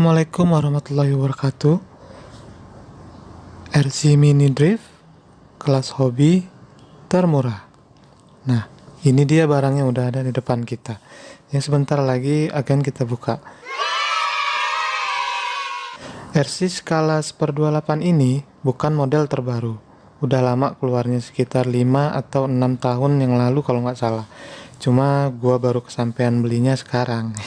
Assalamualaikum warahmatullahi wabarakatuh. RC Mini Drift kelas hobi termurah. Nah, ini dia barang yang udah ada di depan kita, yang sebentar lagi akan kita buka. RC skala 1/28 ini bukan model terbaru. Udah lama keluarnya, sekitar 5 atau 6 tahun yang lalu kalau nggak salah. Cuma gua baru kesampean belinya sekarang.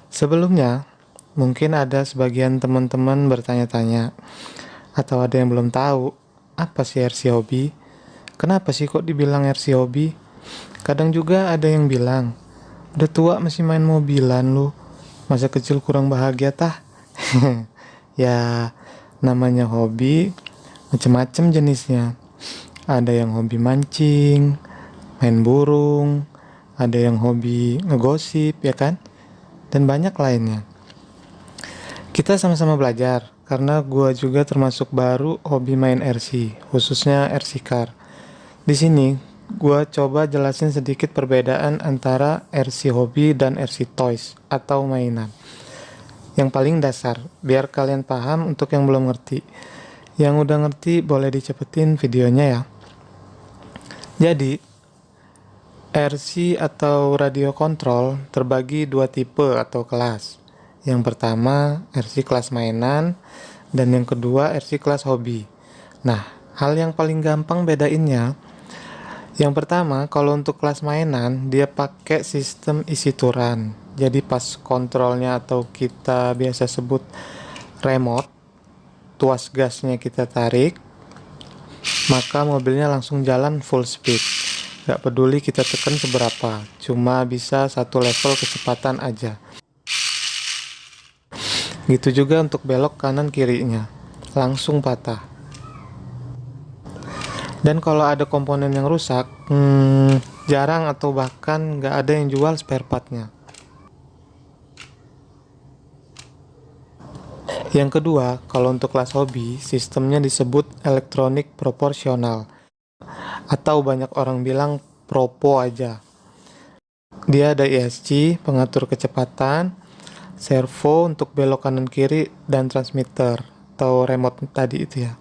Sebelumnya, mungkin ada sebagian teman-teman bertanya-tanya, atau ada yang belum tahu, apa sih RC Hobby? Kenapa sih kok dibilang RC Hobby? Kadang juga ada yang bilang, udah tua masih main mobilan lu, masa kecil kurang bahagia tah? Ya, namanya hobi, macem-macem jenisnya. Ada yang hobi mancing, main burung, ada yang hobi ngegosip, ya kan? Dan banyak lainnya. Kita sama-sama belajar, karena gua juga termasuk baru hobi main RC, khususnya RC car. Di sini, gua coba jelasin sedikit perbedaan antara RC hobi dan RC toys atau mainan. Yang paling dasar, biar kalian paham untuk yang belum ngerti. Yang udah ngerti boleh dicepetin videonya ya. Jadi, RC atau radio kontrol terbagi dua tipe atau kelas. Yang pertama RC kelas mainan, dan yang kedua RC kelas hobi. Nah, hal yang paling gampang bedainnya, yang pertama kalau untuk kelas mainan dia pakai sistem isi turan. Jadi pas kontrolnya atau kita biasa sebut remote, tuas gasnya kita tarik, maka mobilnya langsung jalan full speed. Gak peduli kita tekan seberapa, cuma bisa satu level kecepatan aja. Gitu juga untuk belok kanan kirinya, langsung patah. Dan kalau ada komponen yang rusak, jarang atau bahkan gak ada yang jual spare partnya. Yang kedua, kalau untuk kelas hobi, sistemnya disebut elektronik proporsional, atau banyak orang bilang propo aja. Dia ada ESC, pengatur kecepatan, servo untuk belok kanan kiri, dan transmitter atau remote tadi itu ya.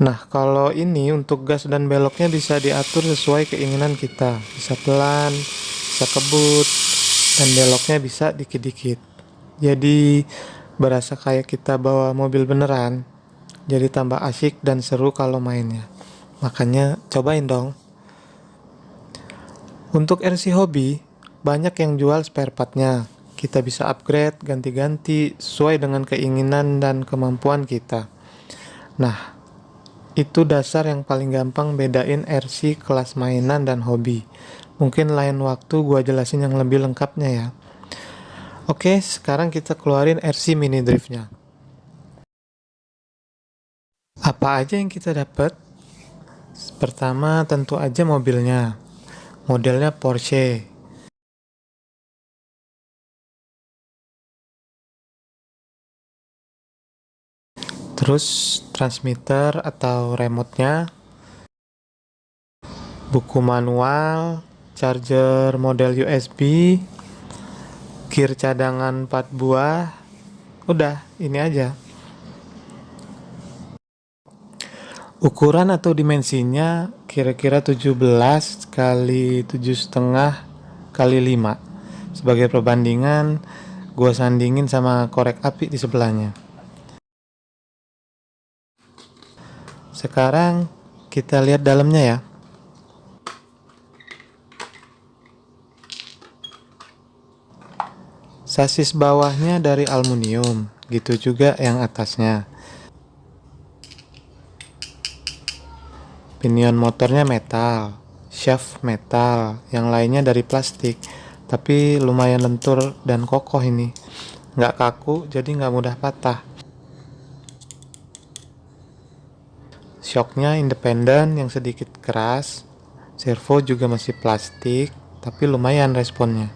Nah, kalau ini untuk gas dan beloknya bisa diatur sesuai keinginan kita. Bisa pelan, bisa kebut, dan beloknya bisa dikit-dikit. Jadi berasa kayak kita bawa mobil beneran. Jadi tambah asyik dan seru kalau mainnya. Makanya cobain dong. Untuk RC hobi, banyak yang jual spare partnya. Kita bisa upgrade, ganti-ganti sesuai dengan keinginan dan kemampuan kita. Nah, itu dasar yang paling gampang bedain RC kelas mainan dan hobi. Mungkin lain waktu gua jelasin yang lebih lengkapnya ya. Oke, sekarang kita keluarin RC mini driftnya. Apa aja yang kita dapat? Pertama tentu aja mobilnya. Modelnya Porsche. Terus transmitter atau remote-nya, buku manual, charger model USB, gear cadangan 4 buah. Udah, ini aja. Ukuran atau dimensinya kira-kira 17 kali 7,5 kali 5. Sebagai perbandingan, gua sandingin sama korek api di sebelahnya. Sekarang kita lihat dalamnya ya. Sasis bawahnya dari aluminium, gitu juga yang atasnya. Pinion motornya metal, shaft metal, yang lainnya dari plastik, tapi lumayan lentur dan kokoh ini. Nggak kaku, jadi nggak mudah patah. Shocknya independen yang sedikit keras, servo juga masih plastik, tapi lumayan responnya.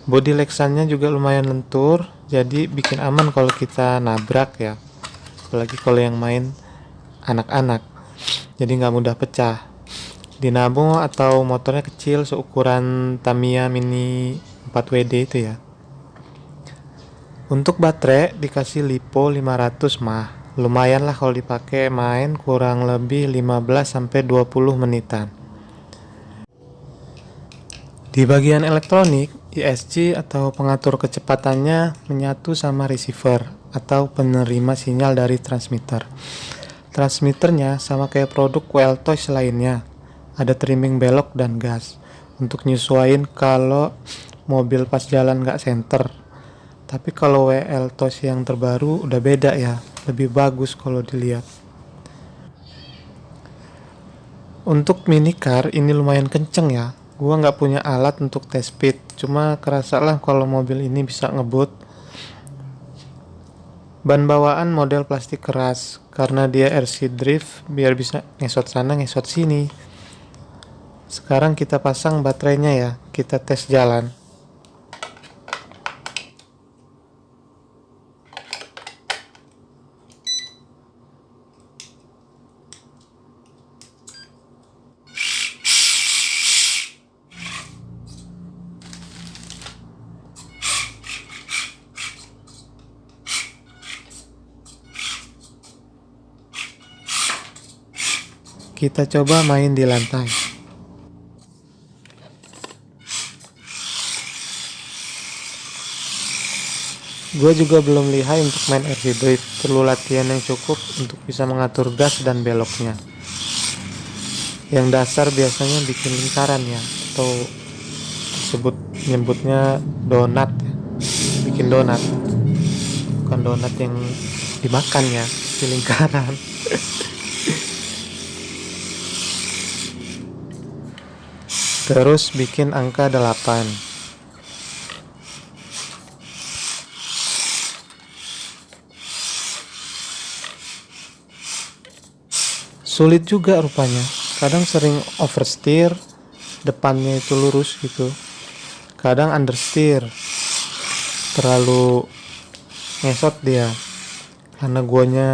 Body Lexannya juga lumayan lentur, jadi bikin aman kalau kita nabrak ya. Apalagi kalau yang main anak-anak, jadi nggak mudah pecah. Dinamo atau motornya kecil seukuran Tamiya Mini 4WD itu ya. Untuk baterai dikasih LiPo 500 mah. Lumayan lah kalau dipakai main kurang lebih 15 sampai 20 menitan. Di bagian elektronik, ESC atau pengatur kecepatannya menyatu sama receiver atau penerima sinyal dari transmitter. Transmitternya sama kayak produk WLTOS lainnya, ada trimming belok dan gas untuk nyesuaiin kalau mobil pas jalan nggak senter. Tapi kalau WLTOS yang terbaru udah beda ya, lebih bagus kalau dilihat. Untuk mini car ini lumayan kenceng ya. Gua nggak punya alat untuk test speed, cuma kerasa lah kalau mobil ini bisa ngebut. Ban bawaan model plastik keras karena dia RC drift biar bisa ngesot sana ngesot sini. Sekarang kita pasang baterainya ya, kita tes jalan. Kita coba main di lantai. Gue juga belum lihai untuk main RC drift, perlu latihan yang cukup untuk bisa mengatur gas dan beloknya. Yang dasar biasanya bikin lingkaran ya, atau nyebutnya donat ya. Bikin donat, bukan donat yang dimakan ya, di lingkaran. Terus bikin angka 8. Sulit juga rupanya. Kadang sering oversteer, depannya itu lurus gitu. Kadang understeer, terlalu ngesot dia. Karena guanya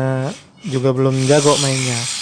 juga belum jago mainnya.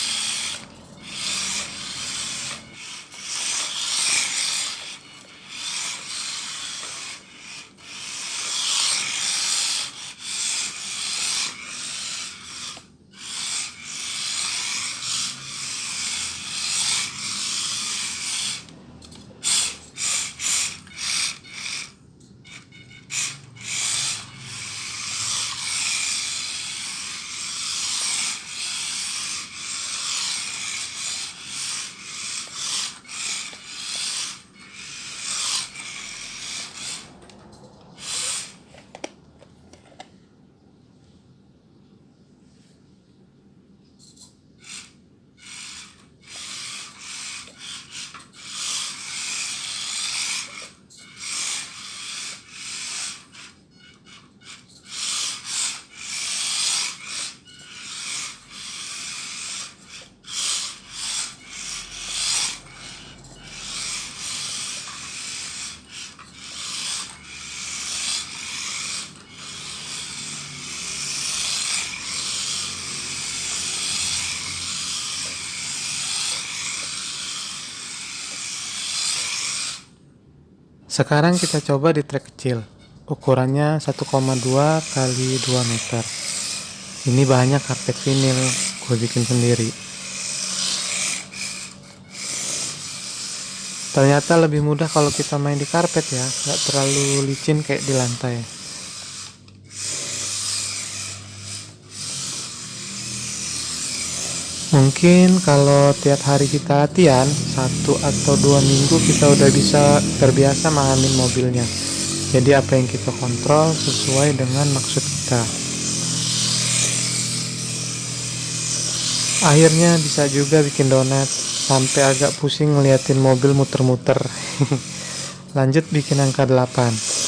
Sekarang kita coba di trek kecil. Ukurannya 1,2 kali 2 meter. Ini bahannya karpet vinil, gue bikin sendiri. Ternyata lebih mudah kalau kita main di karpet ya, nggak terlalu licin kayak di lantai. Mungkin kalau tiap hari kita latihan 1 atau 2 minggu kita udah bisa terbiasa mahamin mobilnya. Jadi apa yang kita kontrol sesuai dengan maksud kita. Akhirnya bisa juga bikin donat sampai agak pusing ngeliatin mobil muter-muter. Lanjut bikin angka 8.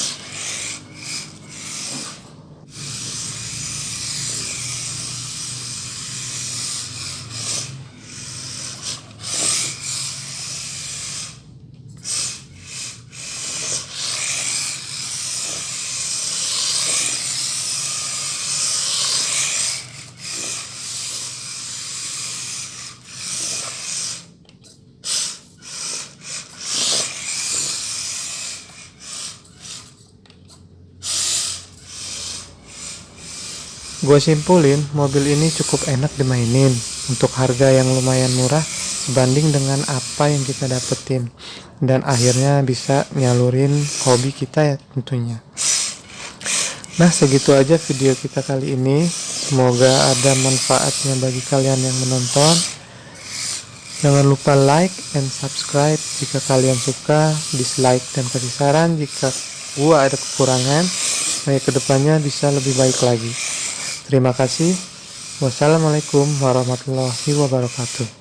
Gue simpulin, mobil ini cukup enak dimainin untuk harga yang lumayan murah sebanding dengan apa yang kita dapetin, dan akhirnya bisa nyalurin hobi kita ya tentunya. Nah, segitu aja video kita kali ini. Semoga ada manfaatnya bagi kalian yang menonton. Jangan lupa like and subscribe jika kalian suka, dislike dan kasih saran jika gua ada kekurangan, supaya kedepannya bisa lebih baik lagi. Terima kasih. Wassalamualaikum warahmatullahi wabarakatuh.